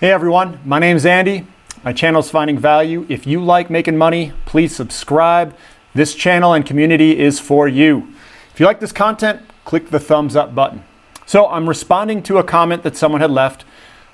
Hey everyone, my name's Andy. My channel's Finding Value. If you like making money, please subscribe. This channel and community is for you. If you like this content, click the thumbs up button. So I'm responding to a comment that someone had left.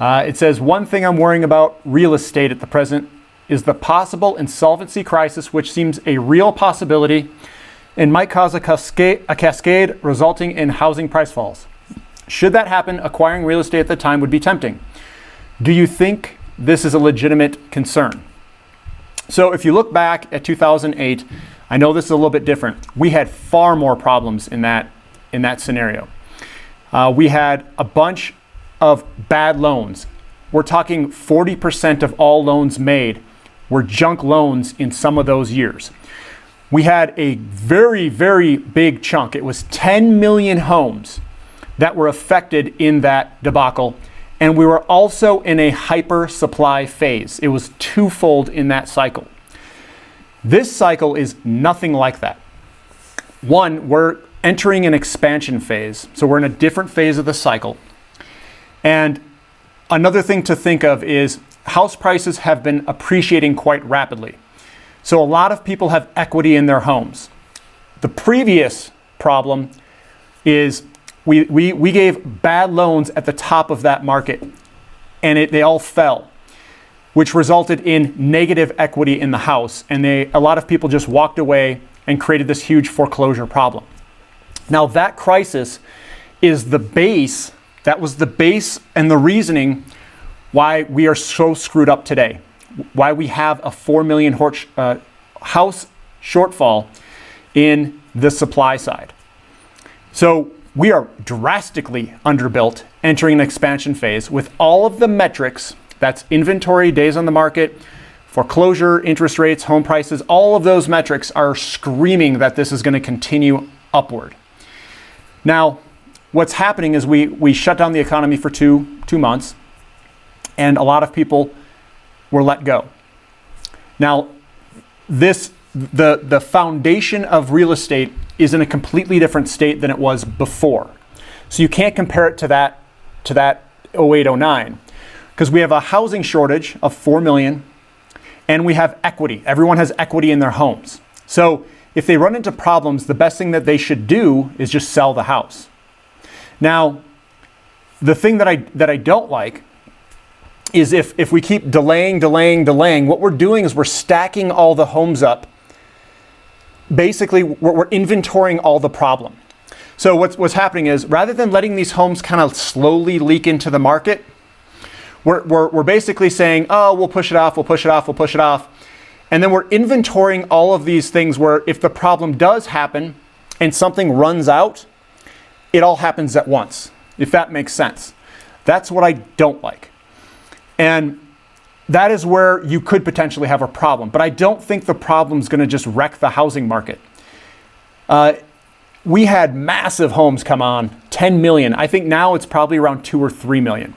It says, one thing I'm worrying about real estate at the present is the possible insolvency crisis, which seems a real possibility and might cause a cascade resulting in housing price falls. Should that happen, acquiring real estate at the time would be tempting. Do you think this is a legitimate concern? So if you look back at 2008, I know this is a little bit different. We had far more problems in that scenario. We had a bunch of bad loans. We're talking 40% of all loans made were junk loans in some of those years. We had a very, very big chunk. It was 10 million homes that were affected in that debacle. And we were also in a hyper supply phase. It was twofold in that cycle. This cycle is nothing like that. One, we're entering an expansion phase. So we're in a different phase of the cycle. And another thing to think of is house prices have been appreciating quite rapidly. So a lot of people have equity in their homes. The previous problem is we gave bad loans at the top of that market, and they all fell, which resulted in negative equity in the house. And a lot of people just walked away and created this huge foreclosure problem. Now that crisis is the base, that was the base and the reasoning why we are so screwed up today, why we have a 4 million house shortfall in the supply side. So we are drastically underbuilt, entering an expansion phase with all of the metrics, that's inventory, days on the market, foreclosure, interest rates, home prices, all of those metrics are screaming that this is going to continue upward. Now, what's happening is we shut down the economy for two months, and a lot of people were let go. Now, the foundation of real estate is in a completely different state than it was before. So you can't compare it to that 08-09, because we have a housing shortage of 4 million and we have equity. Everyone has equity in their homes. So if they run into problems, the best thing that they should do is just sell the house. Now, the thing that I don't like is if we keep delaying, what we're doing is we're stacking all the homes up. Basically, we're inventorying all the problem. So what's happening is, rather than letting these homes kind of slowly leak into the market, we're basically saying, oh, we'll push it off. And then we're inventorying all of these things where if the problem does happen and something runs out, it all happens at once, if that makes sense. That's what I don't like. And that is where you could potentially have a problem. But I don't think the problem is going to just wreck the housing market. We had massive homes come on, 10 million. I think now it's probably around 2 or 3 million.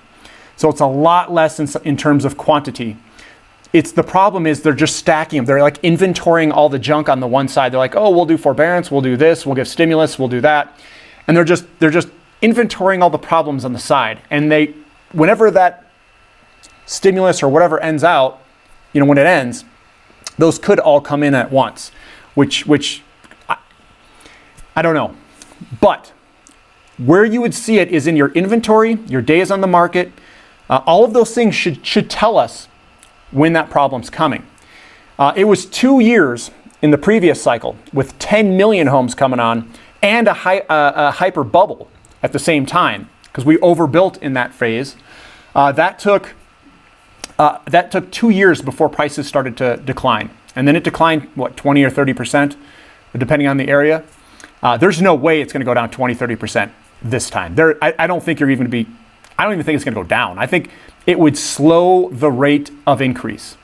So it's a lot less in terms of quantity. The problem is they're just stacking them. They're like inventorying all the junk on the one side. They're like, oh, we'll do forbearance, we'll do this, we'll give stimulus, we'll do that. And they're just inventorying all the problems on the side. And whenever that stimulus or whatever ends out, when it ends, those could all come in at once, which I don't know. But where you would see it is in your inventory, your days on the market. All of those things should tell us when that problem's coming. It was 2 years in the previous cycle with 10 million homes coming on and a hyper bubble at the same time, because we overbuilt in that phase. That took 2 years before prices started to decline. And then it declined, 20 or 30%, depending on the area. There's no way it's going to go down 20, 30% this time. I don't think I don't even think it's going to go down. I think it would slow the rate of increase,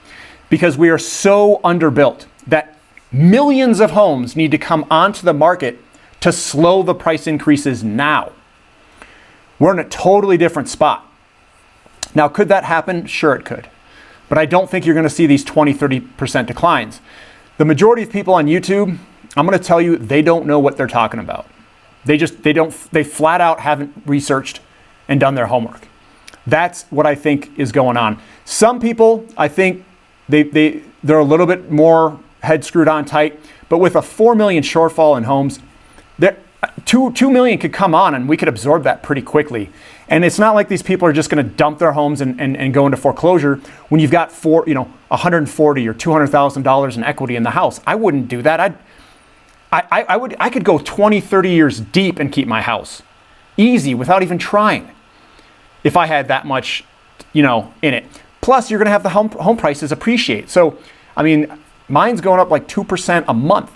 because we are so underbuilt that millions of homes need to come onto the market to slow the price increases now. We're in a totally different spot. Now, could that happen? Sure, it could. But I don't think you're going to see these 20, 30% declines. The majority of people on YouTube, I'm going to tell you, they don't know what they're talking about. They flat out haven't researched and done their homework. That's what I think is going on. Some people, I think they're a little bit more head screwed on tight, but with a 4 million shortfall in homes, 2 million could come on and we could absorb that pretty quickly. And it's not like these people are just going to dump their homes and go into foreclosure when you've got $140,000 or $200,000 in equity in the house. I wouldn't do that. I could go 20, 30 years deep and keep my house easy without even trying if I had that much, in it. Plus, you're going to have the home prices appreciate. So, I mean, mine's going up like 2% a month.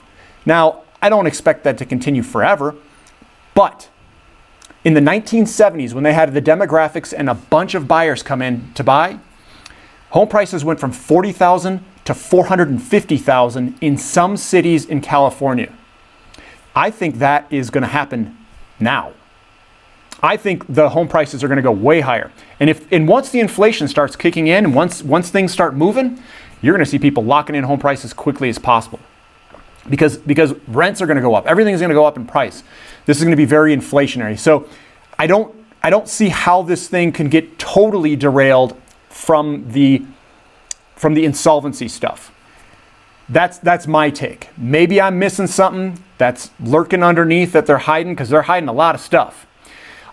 Now, I don't expect that to continue forever, but in the 1970s, when they had the demographics and a bunch of buyers come in to buy, home prices went from $40,000 to $450,000 in some cities in California. I think that is going to happen now. I think the home prices are going to go way higher. And once the inflation starts kicking in, and once things start moving, you're going to see people locking in home prices quickly as possible. Because rents are going to go up. Everything's going to go up in price. This is going to be very inflationary. So I don't see how this thing can get totally derailed from the insolvency stuff. That's my take. Maybe I'm missing something that's lurking underneath that they're hiding, because they're hiding a lot of stuff.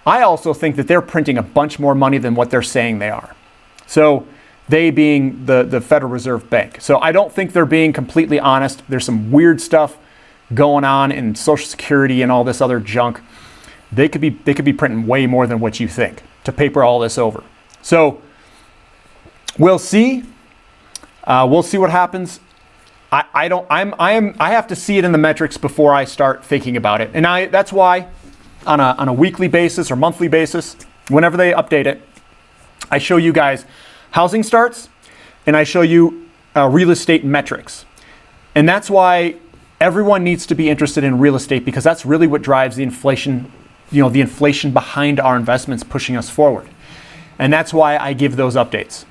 I also think that they're printing a bunch more money than what they're saying they are. So they being the Federal Reserve Bank. So I don't think they're being completely honest. There's some weird stuff going on in Social Security and all this other junk. They could be printing way more than what you think to paper all this over. So we'll see. We'll see what happens. I have to see it in the metrics before I start thinking about it. And that's why on a weekly basis or monthly basis, whenever they update it, I show you guys housing starts and I show you real estate metrics. And that's why everyone needs to be interested in real estate, because that's really what drives the inflation, the inflation behind our investments pushing us forward. And that's why I give those updates.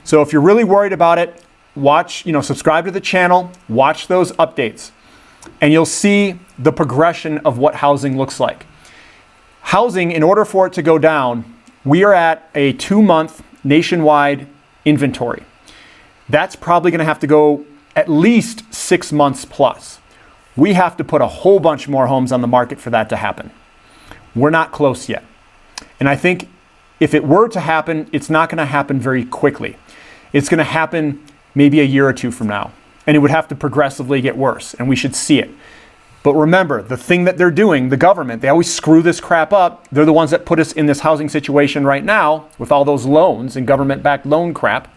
So if you're really worried about it, subscribe to the channel, watch those updates, and you'll see the progression of what housing looks like. Housing, in order for it to go down, we are at a 2-month nationwide inventory. That's probably going to have to go at least 6 months plus. We have to put a whole bunch more homes on the market for that to happen. We're not close yet. And I think if it were to happen, it's not going to happen very quickly. It's going to happen maybe a year or two from now. And it would have to progressively get worse, and we should see it. But remember, the thing that they're doing, the government, they always screw this crap up. They're the ones that put us in this housing situation right now with all those loans and government-backed loan crap,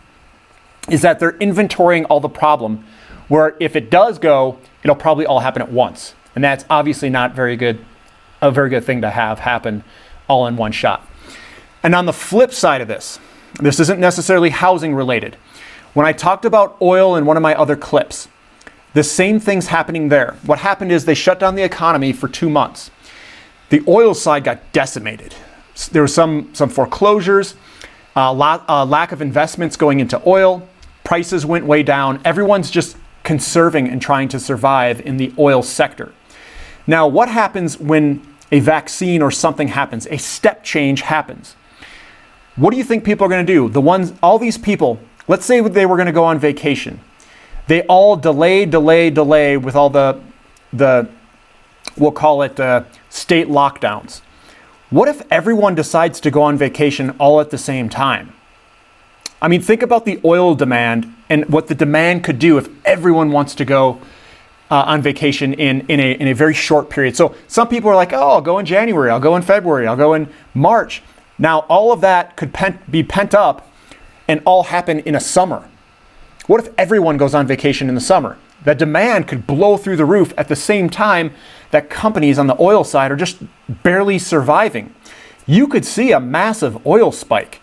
is that they're inventorying all the problem, where if it does go, it'll probably all happen at once. And that's obviously not a very good thing to have happen all in one shot. And on the flip side of this isn't necessarily housing related. When I talked about oil in one of my other clips, the same thing's happening there. What happened is they shut down the economy for 2 months. The oil side got decimated. There were some foreclosures, lack of investments going into oil. Prices went way down. Everyone's just conserving and trying to survive in the oil sector. Now, what happens when a vaccine or something happens? A step change happens. What do you think people are going to do? All these people, let's say they were going to go on vacation. They all delay with all the we'll call it state lockdowns. What if everyone decides to go on vacation all at the same time? I mean, think about the oil demand and what the demand could do if everyone wants to go on vacation in a very short period. So some people are like, oh, I'll go in January, I'll go in February, I'll go in March. Now, all of that could be pent up and all happen in a summer. What if everyone goes on vacation in the summer? The demand could blow through the roof at the same time that companies on the oil side are just barely surviving. You could see a massive oil spike.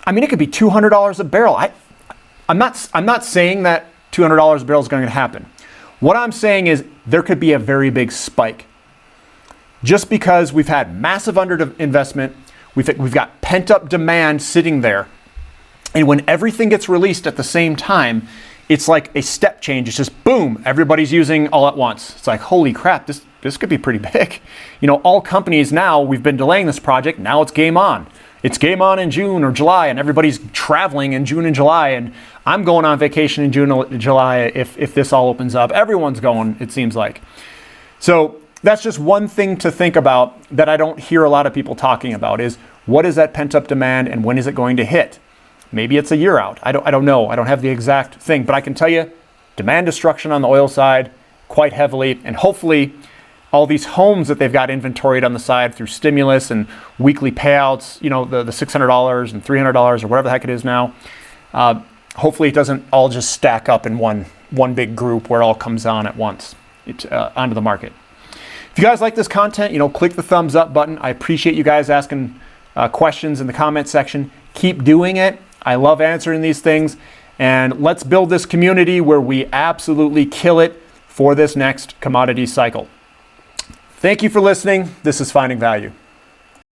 I mean, it could be $200 a barrel. I'm not saying that $200 a barrel is going to happen. What I'm saying is there could be a very big spike. Just because we've had massive underinvestment, we've got pent-up demand sitting there. And when everything gets released at the same time, it's like a step change. It's just boom, everybody's using all at once. It's like, holy crap, this could be pretty big. All companies now, we've been delaying this project, now it's game on. it's game on in June or July, and everybody's traveling in June and July, and I'm going on vacation in June or July if this all opens up. Everyone's going, it seems like. So that's just one thing to think about that I don't hear a lot of people talking about is what is that pent-up demand and when is it going to hit? Maybe it's a year out. I don't know. I don't have the exact thing, but I can tell you demand destruction on the oil side quite heavily, and hopefully all these homes that they've got inventoried on the side through stimulus and weekly payouts, you know, the $600 and $300 or whatever the heck it is now. Hopefully it doesn't all just stack up in one big group where it all comes on at once onto the market. If you guys like this content, you know, click the thumbs up button. I appreciate you guys asking questions in the comment section. Keep doing it. I love answering these things. And let's build this community where we absolutely kill it for this next commodity cycle. Thank you for listening. This is Finding Value.